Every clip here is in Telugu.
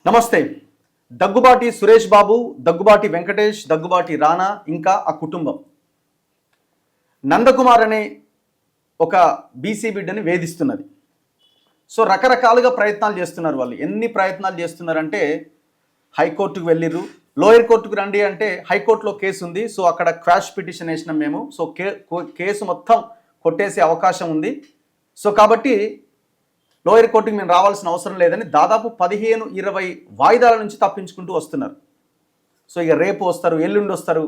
నమస్తే. దగ్గుబాటి సురేష్ బాబు, దగ్గుబాటి వెంకటేష్, దగ్గుబాటి రానా ఇంకా ఆ కుటుంబం నందకుమార్ అనే ఒక బీసీ బిడ్డని వేధిస్తున్నది. సో రకరకాలుగా ప్రయత్నాలు చేస్తున్నారు వాళ్ళు. ఎన్ని ప్రయత్నాలు చేస్తున్నారంటే హైకోర్టుకు వెళ్ళిర్రు, లోయర్ కోర్టుకు రండి అంటే హైకోర్టులో కేసు ఉంది. సో అక్కడ క్వాష్ పిటిషన్ వేసినాం మేము. సో కేసు మొత్తం కొట్టేసే అవకాశం ఉంది. సో కాబట్టి లోయర్ కోర్టుకి మేము రావాల్సిన అవసరం లేదని దాదాపు 15-20 వాయిదాల నుంచి తప్పించుకుంటూ వస్తున్నారు. సో ఇక రేపు వస్తారు, ఎల్లుండి వస్తారు,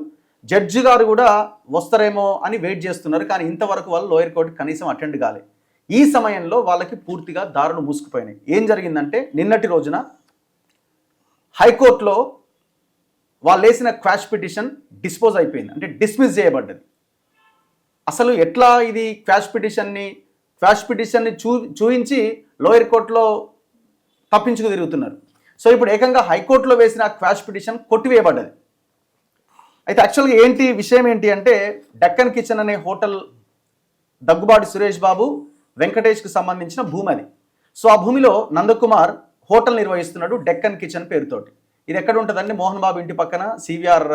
జడ్జి గారు కూడా వస్తారేమో అని వెయిట్ చేస్తున్నారు. కానీ ఇంతవరకు వాళ్ళు లోయర్ కోర్టుకి కనీసం అటెండ్ కాలే. ఈ సమయంలో వాళ్ళకి పూర్తిగా దారులు మూసుకుపోయినాయి. ఏం జరిగిందంటే నిన్నటి రోజున హైకోర్టులో వాళ్ళు వేసిన క్వాష్ పిటిషన్ డిస్పోజ్ అయిపోయింది, అంటే డిస్మిస్ చేయబడ్డది. అసలు ఎట్లా ఇది క్వాష్ పిటిషన్ని చూపించి లోయర్ కోర్టులో తప్పించుకు తిరుగుతున్నారు. సో ఇప్పుడు ఏకంగా హైకోర్టులో వేసిన క్వాష్ పిటిషన్ కొట్టివేయబడ్డది. అయితే యాక్చువల్గా విషయం ఏంటి అంటే డెక్కన్ కిచెన్ అనే హోటల్ దగ్గుబాటి సురేష్ బాబు వెంకటేష్కి సంబంధించిన భూమి అది. సో ఆ భూమిలో నందకుమార్ హోటల్ నిర్వహిస్తున్నాడు డెక్కన్ కిచెన్ పేరుతోటి. ఇది ఎక్కడ ఉంటుందండి? మోహన్ బాబు ఇంటి పక్కన సివిఆర్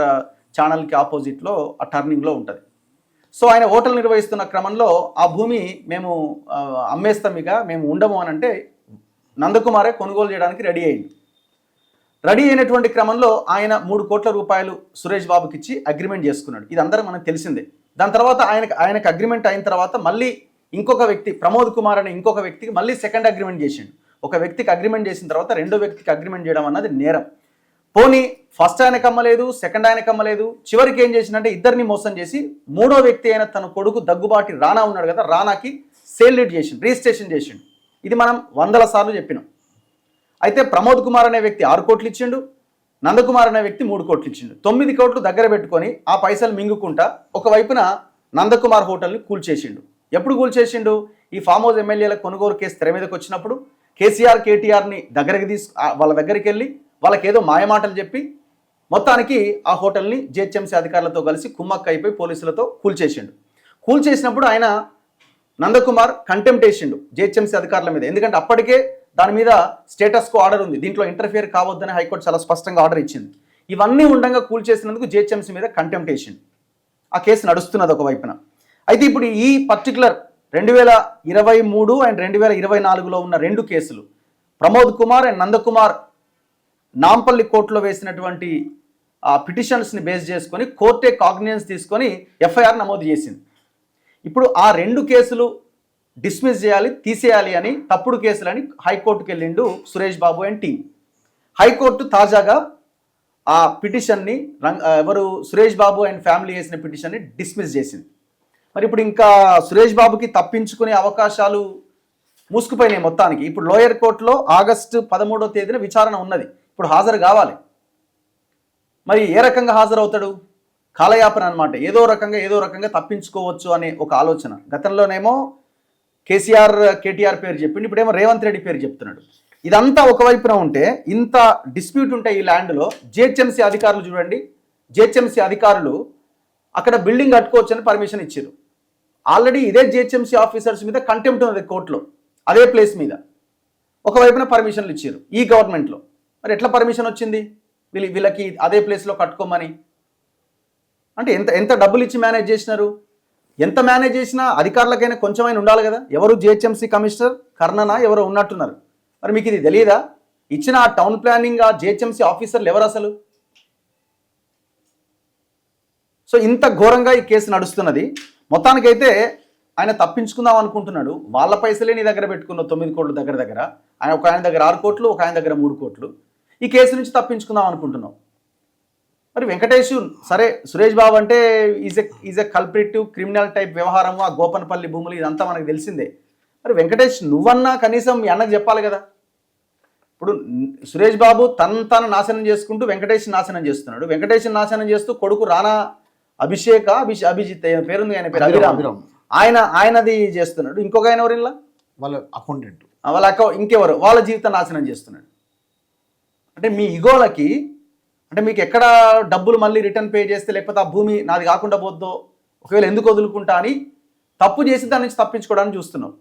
ఛానల్కి ఆపోజిట్లో ఆ టర్నింగ్లో ఉంటుంది. సో ఆయన హోటల్ నిర్వహిస్తున్న క్రమంలో ఆ భూమి మేము అమ్మేస్తాం, ఇక మేము ఉండము అని అంటే నందకుమారే కొనుగోలు చేయడానికి రెడీ అయినటువంటి క్రమంలో ఆయన 3 కోట్ల రూపాయలు సురేష్ బాబుకి ఇచ్చి అగ్రిమెంట్ చేసుకున్నాడు. ఇది అందరూ మనకు తెలిసిందే. దాని తర్వాత ఆయనకు అగ్రిమెంట్ అయిన తర్వాత మళ్ళీ ఇంకొక వ్యక్తి ప్రమోద్ కుమార్ అనే ఇంకొక వ్యక్తికి మళ్ళీ సెకండ్ అగ్రిమెంట్ చేసిండు. ఒక వ్యక్తికి అగ్రిమెంట్ చేసిన తర్వాత రెండో వ్యక్తికి అగ్రిమెంట్ చేయడం అన్నది నేరం. పోనీ ఫస్ట్ ఆయనకు అమ్మలేదు, సెకండ్ ఆయనకు అమ్మలేదు, చివరికి ఏం చేసిందంటే ఇద్దరిని మోసం చేసి మూడో వ్యక్తి అయిన తన కొడుకు దగ్గుబాటి రానా ఉన్నాడు కదా, రానాకి సేల్ డీడ్ చేసిండు, రిజిస్ట్రేషన్ చేసిండు. ఇది మనం 100 సార్లు చెప్పినాం. అయితే ప్రమోద్ కుమార్ అనే వ్యక్తి 6 కోట్లు ఇచ్చిండు, నందకుమార్ అనే వ్యక్తి 3 కోట్లు ఇచ్చిండు. 9 కోట్లు దగ్గర పెట్టుకొని ఆ పైసలు మింగుకుంటా ఒకవైపున నందకుమార్ హోటల్ని కూల్చేసిండు. ఎప్పుడు కూల్చేసిండు? ఈ ఫామ్ హౌస్ ఎమ్మెల్యేల కొనుగోలు కేసు తెర మీదకి వచ్చినప్పుడు కేసీఆర్ కేటీఆర్ని వాళ్ళ దగ్గరికి వెళ్ళి వాళ్ళకి ఏదో మాయమాటలు చెప్పి మొత్తానికి ఆ హోటల్ని జిహెచ్ఎంసీ అధికారులతో కలిసి కుమ్మక్క అయిపోయి పోలీసులతో కూల్చేసినప్పుడు ఆయన నందకుమార్ కంటెంప్ట్ వేసిండు జిహెచ్ఎంసీ అధికారుల మీద. ఎందుకంటే అప్పటికే దాని మీద స్టేటస్ కో ఆర్డర్ ఉంది, దీంట్లో ఇంటర్ఫియర్ కావద్దని హైకోర్టు చాలా స్పష్టంగా ఆర్డర్ ఇచ్చింది. ఇవన్నీ ఉండగా కూల్చేసినందుకు జిహెచ్ఎంసీ మీద కంటెంప్ట్ వేసిండు. ఆ కేసు నడుస్తున్నది ఒకవైపున. అయితే ఇప్పుడు ఈ పర్టికులర్ 2023 అండ్ 2024లో ఉన్న 2 కేసులు ప్రమోద్ కుమార్ అండ్ నందకుమార్ నాంపల్లి కోర్టులో వేసినటువంటి ఆ పిటిషన్స్ని బేస్ చేసుకొని కోర్టే కాగ్నిజెన్స్ తీసుకొని ఎఫ్ఐఆర్ నమోదు చేసింది. ఇప్పుడు ఆ 2 కేసులు డిస్మిస్ చేయాలి, తీసేయాలి అని తప్పుడు కేసులని హైకోర్టుకు వెళ్ళిండు Suresh Babu and team. High court తాజాగా ఆ పిటిషన్ని సురేష్ బాబు అండ్ ఫ్యామిలీ వేసిన పిటిషన్ని డిస్మిస్ చేసింది. మరి ఇప్పుడు ఇంకా సురేష్ బాబుకి తప్పించుకునే అవకాశాలు మూసుకుపోయినాయి మొత్తానికి. ఇప్పుడు లోయర్ కోర్టులో ఆగస్టు 13వ తేదీన విచారణ ఉన్నది. ఇప్పుడు హాజరు కావాలి. మరి ఏ రకంగా హాజరవుతాడు? కాలయాపన అనమాట. ఏదో రకంగా తప్పించుకోవచ్చు అనే ఒక ఆలోచన. గతంలోనేమో కేటీఆర్ పేరు చెప్పిండు, ఇప్పుడేమో రేవంత్ రెడ్డి పేరు చెప్తున్నాడు. ఇదంతా ఒకవైపున ఉంటే ఇంత డిస్ప్యూట్ ఉంటే ఈ ల్యాండ్లో జిహెచ్ఎంసీ అధికారులు చూడండి, జిహెచ్ఎంసీ అధికారులు అక్కడ బిల్డింగ్ కట్టుకోవచ్చని పర్మిషన్ ఇచ్చారు. ఆల్రెడీ ఇదే జిహెచ్ఎంసీ ఆఫీసర్స్ మీద కంటెంప్ట్ ఉన్నది కోర్టులో, అదే ప్లేస్ మీద ఒకవైపున పర్మిషన్లు ఇచ్చారు ఈ గవర్నమెంట్లో. మరి ఎట్లా పర్మిషన్ వచ్చింది వీళ్ళకి అదే ప్లేస్లో కట్టుకోమని? అంటే ఎంత డబ్బులు ఇచ్చి మేనేజ్ చేసినారు? ఎంత మేనేజ్ చేసినా అధికారులకైనా కొంచెమైనా ఉండాలి కదా. ఎవరు జిహెచ్ఎంసీ కమిషనర్ కర్ణనా ఎవరో ఉన్నట్టున్నారు. మరి మీకు ఇది తెలియదా? ఇచ్చిన ఆ టౌన్ ప్లానింగ్ ఆ జిహెచ్ఎంసీ ఆఫీసర్లు ఎవరు అసలు? సో ఇంత ఘోరంగా ఈ కేసు నడుస్తున్నది. మొత్తానికైతే ఆయన తప్పించుకుందాం అనుకుంటున్నాడు. వాళ్ళ పైసలే నీ దగ్గర పెట్టుకున్న 9 కోట్లు దగ్గర ఒక ఆయన దగ్గర 6 కోట్లు, ఒక ఆయన దగ్గర 3 కోట్లు. ఈ కేసు నుంచి తప్పించుకుందాం అనుకుంటున్నాం. మరి వెంకటేష్ సరే, సురేష్ బాబు అంటే ఈజ్ ఎ కల్ప్రిటివ్ క్రిమినల్ టైప్ వ్యవహారము, ఆ గోపనపల్లి భూములు ఇదంతా మనకు తెలిసిందే. మరి వెంకటేష్ నువ్వన్నా కనీసం మీ అన్నకు చెప్పాలి కదా. ఇప్పుడు సురేష్ బాబు తను నాశనం చేసుకుంటూ వెంకటేష్ నాశనం చేస్తున్నాడు. వెంకటేష్ నాశనం చేస్తూ కొడుకు రానా అభిజిత్ పేరుంది, ఆయన పేరు అభిరామ్, ఆయనది చేస్తున్నాడు. ఇంకొక ఆయన ఎవరు ఇలా వాళ్ళ అకౌంటెంట్, ఇంకెవరు వాళ్ళ జీవితం నాశనం చేస్తున్నాడు. అంటే మీ ఇగోలకి, అంటే మీకు ఎక్కడ డబ్బులు మళ్ళీ రిటర్న్ పే చేస్తే లేకపోతే ఆ భూమి నాది కాకుండా పోద్దో, ఒకవేళ ఎందుకు వదులుకుంటా అని తప్పు చేసి దాని నుంచి తప్పించుకోవడానికి చూస్తున్నావు.